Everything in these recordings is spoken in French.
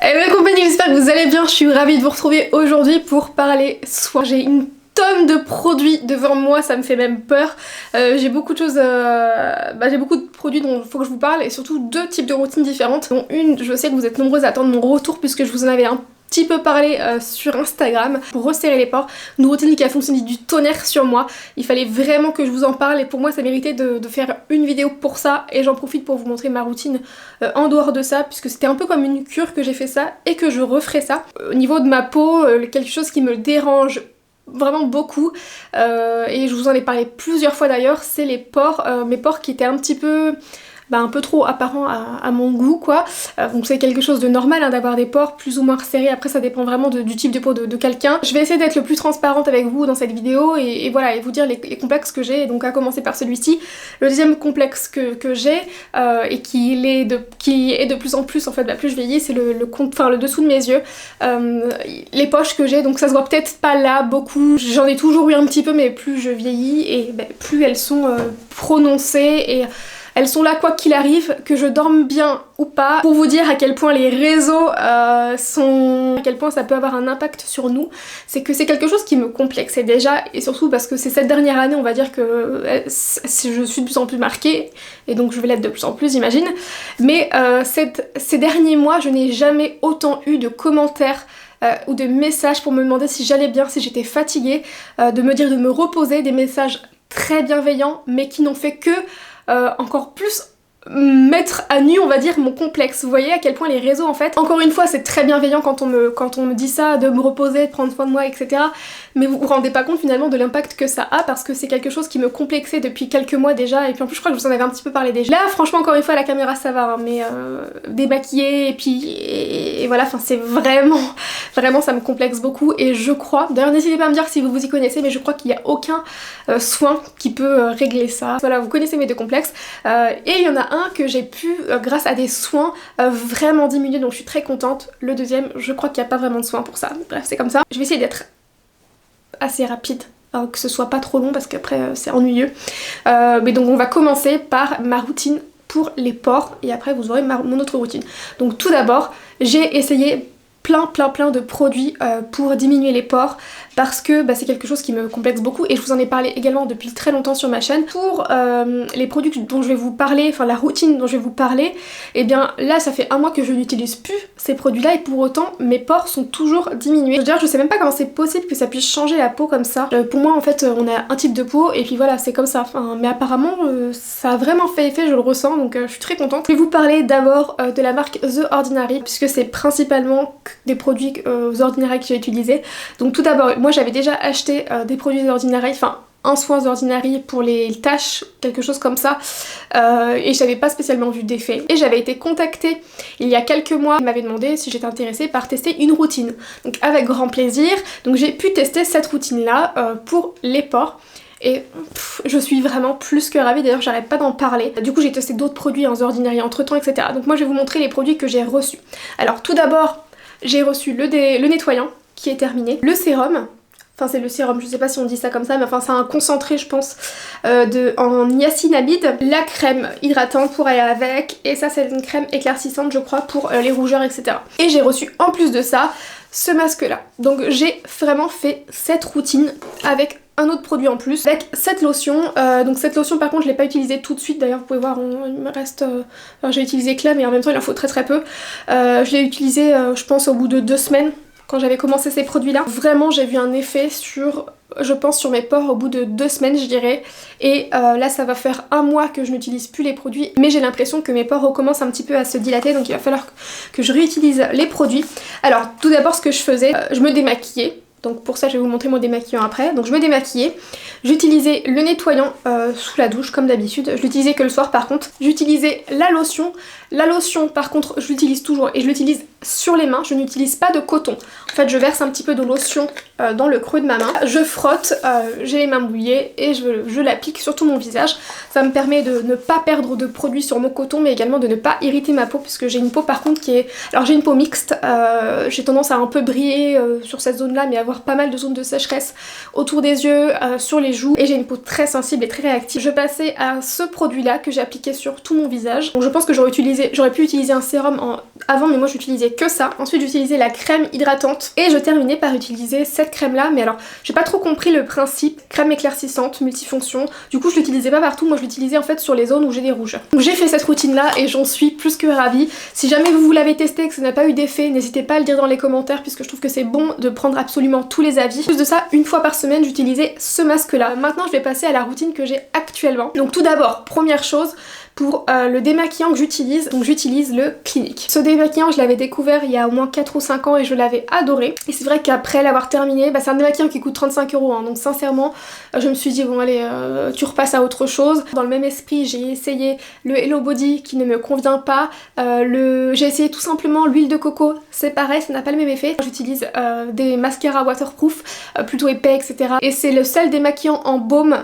Et ma compagnie, j'espère que vous allez bien, je suis ravie de vous retrouver aujourd'hui pour parler soin. J'ai une tonne de produits devant moi, ça me fait même peur. J'ai beaucoup de choses, j'ai beaucoup de produits dont il faut que je vous parle et surtout deux types de routines différentes. Dont une, je sais que vous êtes nombreuses à attendre mon retour puisque je vous en avais un petit peu parlé sur Instagram pour resserrer les pores. Une routine qui a fonctionné du tonnerre sur moi. Il fallait vraiment que je vous en parle et pour moi ça méritait de faire une vidéo pour ça et j'en profite pour vous montrer ma routine en dehors de ça puisque c'était un peu comme une cure que j'ai fait ça et que je referai ça. Au niveau de ma peau, quelque chose qui me dérange vraiment beaucoup et je vous en ai parlé plusieurs fois d'ailleurs, c'est les pores, mes pores qui étaient un petit peu trop apparent à mon goût quoi. Donc c'est quelque chose de normal hein, d'avoir des pores plus ou moins resserrés, après ça dépend vraiment du type de peau de quelqu'un. Je vais essayer d'être le plus transparente avec vous dans cette vidéo et voilà, et vous dire les complexes que j'ai, donc à commencer par celui-ci. Le deuxième complexe que j'ai et qui est de plus en plus en fait, plus je vieillis, c'est le dessous de mes yeux. Les poches que j'ai, donc ça se voit peut-être pas là beaucoup, j'en ai toujours eu un petit peu mais plus je vieillis et plus elles sont prononcées et elles sont là quoi qu'il arrive, que je dorme bien ou pas, pour vous dire à quel point les réseaux à quel point ça peut avoir un impact sur nous. C'est que c'est quelque chose qui me complexait déjà, et surtout parce que c'est cette dernière année, on va dire que je suis de plus en plus marquée, et donc je vais l'être de plus en plus, j'imagine. Mais ces derniers mois, je n'ai jamais autant eu de commentaires ou de messages pour me demander si j'allais bien, si j'étais fatiguée, de me dire de me reposer, des messages très bienveillants, mais qui n'ont fait que encore plus mettre à nu on va dire mon complexe. Vous voyez à quel point les réseaux en fait, encore une fois c'est très bienveillant quand on me dit ça, de me reposer, de prendre soin de moi etc, mais vous vous rendez pas compte finalement de l'impact que ça a parce que c'est quelque chose qui me complexait depuis quelques mois déjà et puis en plus je crois que je vous en avais un petit peu parlé déjà. Là franchement encore une fois à la caméra ça va hein, mais démaquillée et puis et voilà, enfin c'est vraiment ça me complexe beaucoup et je crois, d'ailleurs n'hésitez pas à me dire si vous vous y connaissez, mais je crois qu'il n'y a aucun soin qui peut régler ça. Voilà, vous connaissez mes deux complexes et il y en a un que j'ai pu, grâce à des soins, vraiment diminuer, donc je suis très contente. Le deuxième, je crois qu'il n'y a pas vraiment de soins pour ça. Bref, c'est comme ça. Je vais essayer d'être assez rapide, que ce soit pas trop long parce qu'après c'est ennuyeux. Mais donc on va commencer par ma routine pour les pores et après vous aurez mon autre routine. Donc tout d'abord, j'ai essayé plein de produits pour diminuer les pores parce que c'est quelque chose qui me complexe beaucoup et je vous en ai parlé également depuis très longtemps sur ma chaîne. Pour les produits dont je vais vous parler, enfin la routine dont je vais vous parler, et bien là ça fait un mois que je n'utilise plus ces produits là et pour autant mes pores sont toujours diminués. D'ailleurs je sais même pas comment c'est possible que ça puisse changer la peau comme ça. Pour moi en fait on a un type de peau et puis voilà c'est comme ça, mais apparemment ça a vraiment fait effet, je le ressens, donc je suis très contente. Je vais vous parler d'abord de la marque The Ordinary puisque c'est principalement des produits The Ordinary que j'ai utilisés. Donc tout d'abord moi j'avais déjà acheté des produits The Ordinary, enfin un soin The Ordinary pour les taches, quelque chose comme ça, et j'avais pas spécialement vu d'effet. Et j'avais été contactée il y a quelques mois, ils m'avaient demandé si j'étais intéressée par tester une routine. Donc avec grand plaisir, donc j'ai pu tester cette routine là pour les pores. Et je suis vraiment plus que ravie, d'ailleurs j'arrête pas d'en parler. Du coup j'ai testé d'autres produits en The Ordinary entre temps etc. Donc moi je vais vous montrer les produits que j'ai reçus. Alors tout d'abord j'ai reçu le nettoyant qui est terminé, le sérum. Enfin c'est le sérum, je sais pas si on dit ça comme ça, mais enfin c'est un concentré je pense en niacinamide. La crème hydratante pour aller avec, et ça c'est une crème éclaircissante je crois pour les rougeurs etc. Et j'ai reçu en plus de ça ce masque là. Donc j'ai vraiment fait cette routine avec un autre produit en plus, avec cette lotion. Donc cette lotion par contre je l'ai pas utilisée tout de suite, d'ailleurs vous pouvez voir il me reste... j'ai utilisé que là mais en même temps il en faut très peu. Je l'ai utilisée je pense au bout de 2 semaines quand j'avais commencé ces produits là. Vraiment j'ai vu un effet sur, je pense sur mes pores au bout de 2 semaines je dirais. Et là ça va faire un mois que je n'utilise plus les produits, mais j'ai l'impression que mes pores recommencent un petit peu à se dilater, donc il va falloir que je réutilise les produits. Alors tout d'abord ce que je faisais, je me démaquillais. Donc pour ça je vais vous montrer mon démaquillant après. Donc je me démaquillais, j'utilisais le nettoyant sous la douche comme d'habitude. Je l'utilisais que le soir par contre. J'utilisais la lotion. La lotion par contre je l'utilise toujours et je l'utilise sur les mains, je n'utilise pas de coton. En fait je verse un petit peu de lotion dans le creux de ma main, je frotte, j'ai les mains mouillées et je l'applique sur tout mon visage. Ça me permet de ne pas perdre de produit sur mon coton, mais également de ne pas irriter ma peau, puisque j'ai une peau par contre qui est... Alors j'ai une peau mixte, j'ai tendance à un peu briller sur cette zone là, mais avoir pas mal de zones de sécheresse autour des yeux, sur les joues, et j'ai une peau très sensible et très réactive. Je passais à ce produit là que j'ai appliqué sur tout mon visage. Donc je pense que j'aurais pu utiliser un sérum avant, mais moi j'utilisais que ça. Ensuite j'utilisais la crème hydratante et je terminais par utiliser cette crème là, mais alors j'ai pas trop compris le principe. Crème éclaircissante, multifonction, du coup je l'utilisais pas partout, moi je l'utilisais en fait sur les zones où j'ai des rougeurs. Donc j'ai fait cette routine là et j'en suis plus que ravie. Si jamais vous l'avez testé et que ça n'a pas eu d'effet, n'hésitez pas à le dire dans les commentaires puisque je trouve que c'est bon de prendre absolument tous les avis. En plus de ça, une fois par semaine j'utilisais ce masque là. Maintenant je vais passer à la routine que j'ai actuellement. Donc tout d'abord, première chose, pour le démaquillant que j'utilise, donc j'utilise le Clinique. Ce démaquillant je l'avais découvert il y a au moins 4 ou 5 ans et je l'avais adoré. Et c'est vrai qu'après l'avoir terminé, c'est un démaquillant qui coûte 35 €, hein, donc sincèrement je me suis dit bon allez tu repasses à autre chose. Dans le même esprit j'ai essayé le Hello Body qui ne me convient pas, j'ai essayé tout simplement l'huile de coco, c'est pareil, ça n'a pas le même effet. J'utilise des mascaras waterproof plutôt épais etc. Et c'est le seul démaquillant en baume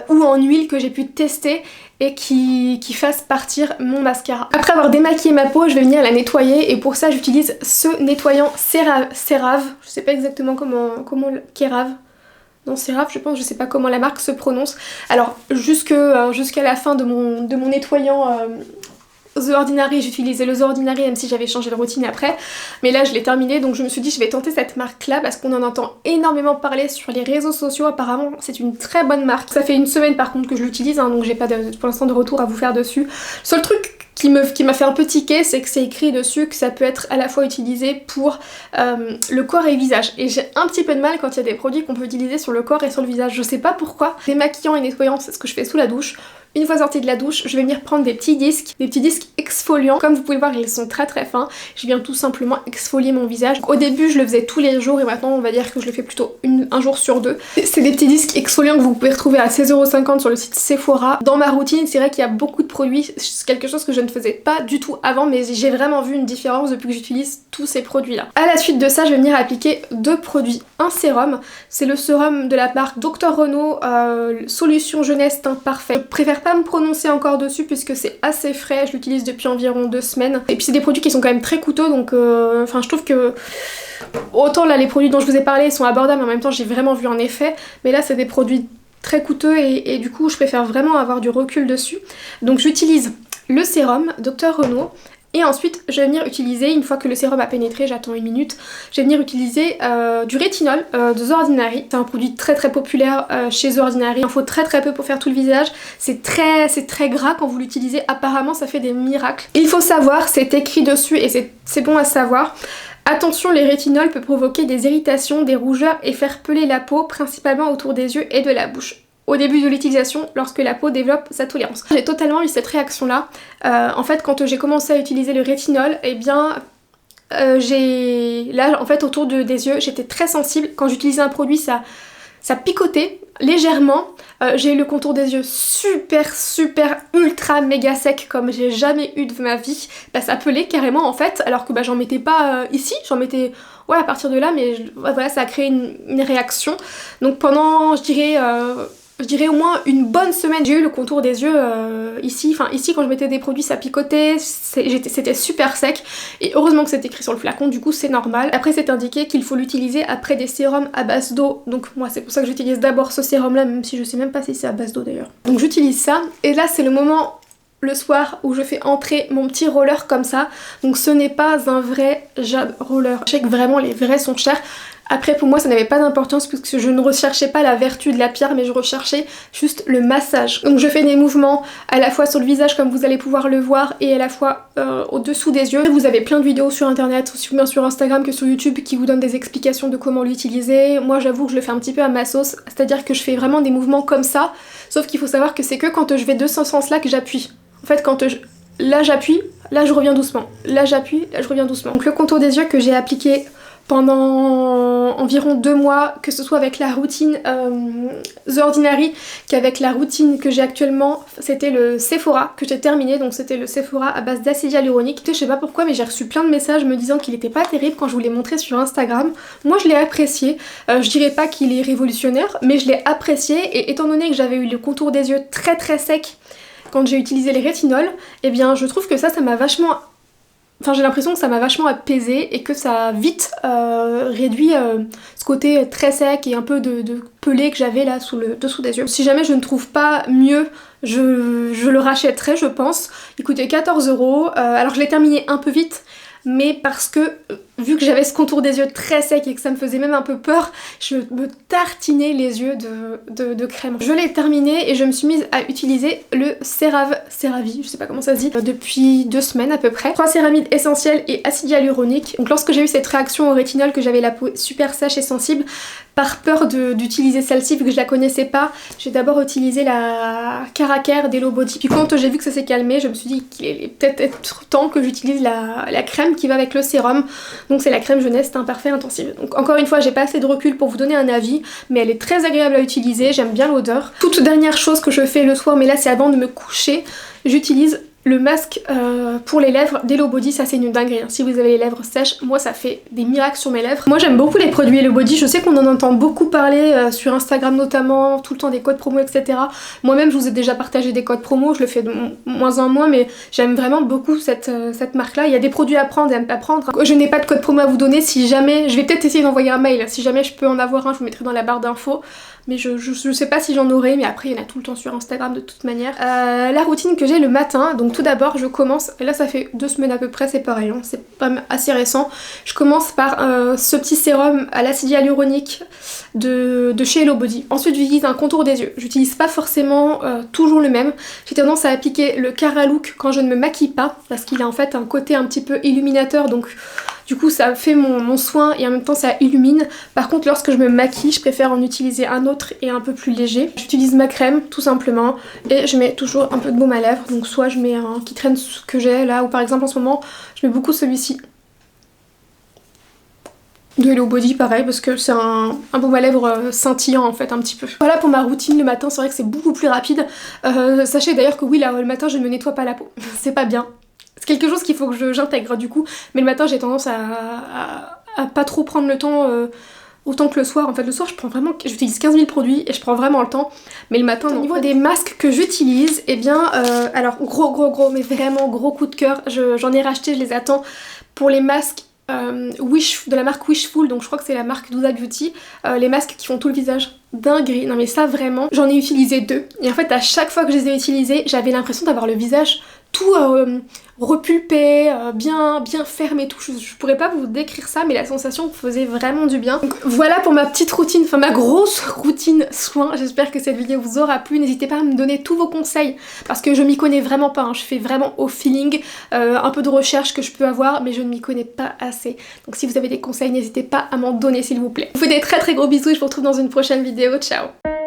ou en huile que j'ai pu tester et qui fasse partir mon mascara. Après avoir démaquillé ma peau, je vais venir la nettoyer et pour ça j'utilise ce nettoyant CeraVe. Je sais pas exactement comment CeraVe. Non, CeraVe, je pense, je sais pas comment la marque se prononce. Alors jusqu'à la fin de mon nettoyant The Ordinary, j'utilisais le The Ordinary même si j'avais changé de routine après, mais là je l'ai terminé donc je me suis dit je vais tenter cette marque là parce qu'on en entend énormément parler sur les réseaux sociaux, apparemment c'est une très bonne marque. Ça fait une semaine par contre que je l'utilise hein, donc j'ai pas pour l'instant de retour à vous faire dessus. Le seul truc qui m'a fait un peu tiquer, c'est que c'est écrit dessus que ça peut être à la fois utilisé pour le corps et le visage. Et j'ai un petit peu de mal quand il y a des produits qu'on peut utiliser sur le corps et sur le visage. Je sais pas pourquoi. Démaquillant et nettoyant, c'est ce que je fais sous la douche. Une fois sortie de la douche, je vais venir prendre des petits disques exfoliants. Comme vous pouvez le voir, ils sont très très fins. Je viens tout simplement exfolier mon visage. Au début, je le faisais tous les jours et maintenant, on va dire que je le fais plutôt un jour sur deux. C'est des petits disques exfoliants que vous pouvez retrouver à 16,50 € sur le site Sephora. Dans ma routine, c'est vrai qu'il y a beaucoup de produits. C'est quelque chose que je ne faisais pas du tout avant, mais j'ai vraiment vu une différence depuis que j'utilise tous ces produits-là. À la suite de ça, je vais venir appliquer deux produits. Un sérum, c'est le sérum de la marque Dr Renault, Solution Jeunesse Teint Parfait. Je préfère pas me prononcer encore dessus puisque c'est assez frais, je l'utilise depuis environ 2 semaines. Et puis c'est des produits qui sont quand même très coûteux donc je trouve que autant là les produits dont je vous ai parlé sont abordables mais en même temps j'ai vraiment vu un effet, mais là c'est des produits très coûteux et du coup je préfère vraiment avoir du recul dessus. Donc j'utilise le sérum Dr Renault. Et ensuite, je vais venir utiliser, une fois que le sérum a pénétré, j'attends 1 minute, je vais venir utiliser du rétinol de The Ordinary. C'est un produit très très populaire chez The Ordinary. Il en faut très très peu pour faire tout le visage. C'est très gras quand vous l'utilisez. Apparemment, ça fait des miracles. Il faut savoir, c'est écrit dessus et c'est bon à savoir. Attention, les rétinols peuvent provoquer des irritations, des rougeurs et faire peler la peau, principalement autour des yeux et de la bouche. Au début de l'utilisation, lorsque la peau développe sa tolérance. J'ai totalement eu cette réaction là. En fait quand j'ai commencé à utiliser le rétinol, eh bien là en fait autour des yeux j'étais très sensible. Quand j'utilisais un produit ça picotait légèrement. J'ai eu le contour des yeux super ultra méga sec comme j'ai jamais eu de ma vie. Ça pelait carrément en fait alors que j'en mettais pas ici, j'en mettais ouais à partir de là mais voilà ça a créé une réaction. Donc pendant je dirais au moins une bonne semaine, j'ai eu le contour des yeux ici. Enfin ici quand je mettais des produits ça picotait, c'était super sec. Et heureusement que c'est écrit sur le flacon, du coup c'est normal. Après c'est indiqué qu'il faut l'utiliser après des sérums à base d'eau. Donc moi c'est pour ça que j'utilise d'abord ce sérum là, même si je sais même pas si c'est à base d'eau d'ailleurs. Donc j'utilise ça. Et là c'est le moment le soir où je fais entrer mon petit roller comme ça. Donc ce n'est pas un vrai jab roller. Je sais que vraiment les vrais sont chers. Après pour moi ça n'avait pas d'importance puisque je ne recherchais pas la vertu de la pierre mais je recherchais juste le massage. Donc je fais des mouvements à la fois sur le visage comme vous allez pouvoir le voir et à la fois au-dessous des yeux. Vous avez plein de vidéos sur internet, aussi bien sur Instagram que sur YouTube qui vous donnent des explications de comment l'utiliser. Moi j'avoue que je le fais un petit peu à ma sauce, c'est-à-dire que je fais vraiment des mouvements comme ça, sauf qu'il faut savoir que c'est que quand je vais de ce sens-là que j'appuie. En fait là j'appuie, là je reviens doucement, là j'appuie, là je reviens doucement. Donc le contour des yeux que j'ai appliqué pendant environ 2 mois, que ce soit avec la routine The Ordinary qu'avec la routine que j'ai actuellement, c'était le Sephora que j'ai terminé, donc c'était le Sephora à base d'acide hyaluronique. Je sais pas pourquoi mais j'ai reçu plein de messages me disant qu'il était pas terrible quand je vous l'ai montré sur Instagram. Moi je l'ai apprécié, je dirais pas qu'il est révolutionnaire mais je l'ai apprécié et étant donné que j'avais eu le contour des yeux très sec quand j'ai utilisé les rétinols, eh bien je trouve que ça m'a vachement... Enfin j'ai l'impression que ça m'a vachement apaisé et que ça a vite réduit ce côté très sec et un peu de pelé que j'avais là sous le dessous des yeux. Si jamais je ne trouve pas mieux, je le rachèterai je pense. Il coûtait 14 €, alors je l'ai terminé un peu vite. mais parce que vu que j'avais ce contour des yeux très sec et que ça me faisait même un peu peur, je me tartinais les yeux de crème. Je l'ai terminé et je me suis mise à utiliser le CeraVe, je sais pas comment ça se dit, depuis 2 semaines à peu près. 3 céramides essentielles et acide hyaluronique. Donc lorsque j'ai eu cette réaction au rétinol, que j'avais la peau super sèche et sensible, par peur d'utiliser celle-ci vu que je la connaissais pas, j'ai d'abord utilisé la Caracare d'Hello Body. Puis quand j'ai vu que ça s'est calmé, je me suis dit qu'il est peut-être temps que j'utilise la crème qui va avec le sérum. Donc c'est la crème jeunesse teint parfait intensive. Donc encore une fois, j'ai pas assez de recul pour vous donner un avis, mais elle est très agréable à utiliser, j'aime bien l'odeur. Toute dernière chose que je fais le soir, mais là c'est avant de me coucher, j'utilise le masque pour les lèvres d'Hello Body. Ça c'est une dinguerie, hein. Si vous avez les lèvres sèches, moi ça fait des miracles sur mes lèvres. Moi j'aime beaucoup les produits Hello Body, je sais qu'on en entend beaucoup parler sur Instagram notamment, tout le temps des codes promo etc. Moi-même je vous ai déjà partagé des codes promo, je le fais de moins en moins, mais j'aime vraiment beaucoup cette marque là. Il y a des produits à prendre et à ne pas prendre. Je n'ai pas de code promo à vous donner, si jamais, je vais peut-être essayer d'envoyer un mail, si jamais je peux en avoir un, je vous mettrai dans la barre d'infos. Mais je sais pas si j'en aurai, mais après il y en a tout le temps sur Instagram de toute manière. La routine que j'ai le matin, donc tout d'abord je commence, et là ça fait 2 semaines à peu près, c'est pareil, hein, c'est pas assez récent. Je commence par ce petit sérum à l'acide hyaluronique de chez Hello Body. Ensuite j'utilise un contour des yeux. J'utilise pas forcément toujours le même. J'ai tendance à appliquer le Cara Look quand je ne me maquille pas, parce qu'il a en fait un côté un petit peu illuminateur, donc du coup ça fait mon soin et en même temps ça illumine. Par contre lorsque je me maquille, je préfère en utiliser un autre et un peu plus léger. J'utilise ma crème tout simplement et je mets toujours un peu de baume à lèvres. Donc soit je mets un qui traîne que j'ai là, ou par exemple en ce moment je mets beaucoup celui-ci de Hello Body, pareil, parce que c'est un baume à lèvres scintillant en fait un petit peu. Voilà pour ma routine le matin, c'est vrai que c'est beaucoup plus rapide. Sachez d'ailleurs que oui là le matin je ne me nettoie pas la peau, c'est pas bien. C'est quelque chose qu'il faut que j'intègre du coup, mais le matin j'ai tendance à pas trop prendre le temps autant que le soir. En fait le soir j'utilise 15 000 produits et je prends vraiment le temps, mais le matin au niveau des masques que j'utilise, et bien alors gros mais vraiment gros coup de cœur, j'en ai racheté, je les attends pour les masques de la marque Wishful, donc je crois que c'est la marque Douda Beauty, les masques qui font tout le visage. Dinguerie, non mais ça vraiment, j'en ai utilisé 2 et en fait à chaque fois que je les ai utilisés, j'avais l'impression d'avoir le visage tout repulpé, bien ferme et tout. Je pourrais pas vous décrire ça, mais la sensation faisait vraiment du bien. Donc voilà pour ma petite routine, enfin ma grosse routine soin. J'espère que cette vidéo vous aura plu. N'hésitez pas à me donner tous vos conseils parce que je m'y connais vraiment pas, hein. Je fais vraiment au feeling, un peu de recherche que je peux avoir, mais je ne m'y connais pas assez. Donc si vous avez des conseils, n'hésitez pas à m'en donner s'il vous plaît. Je vous fais des très gros bisous et je vous retrouve dans une prochaine vidéo. Ciao!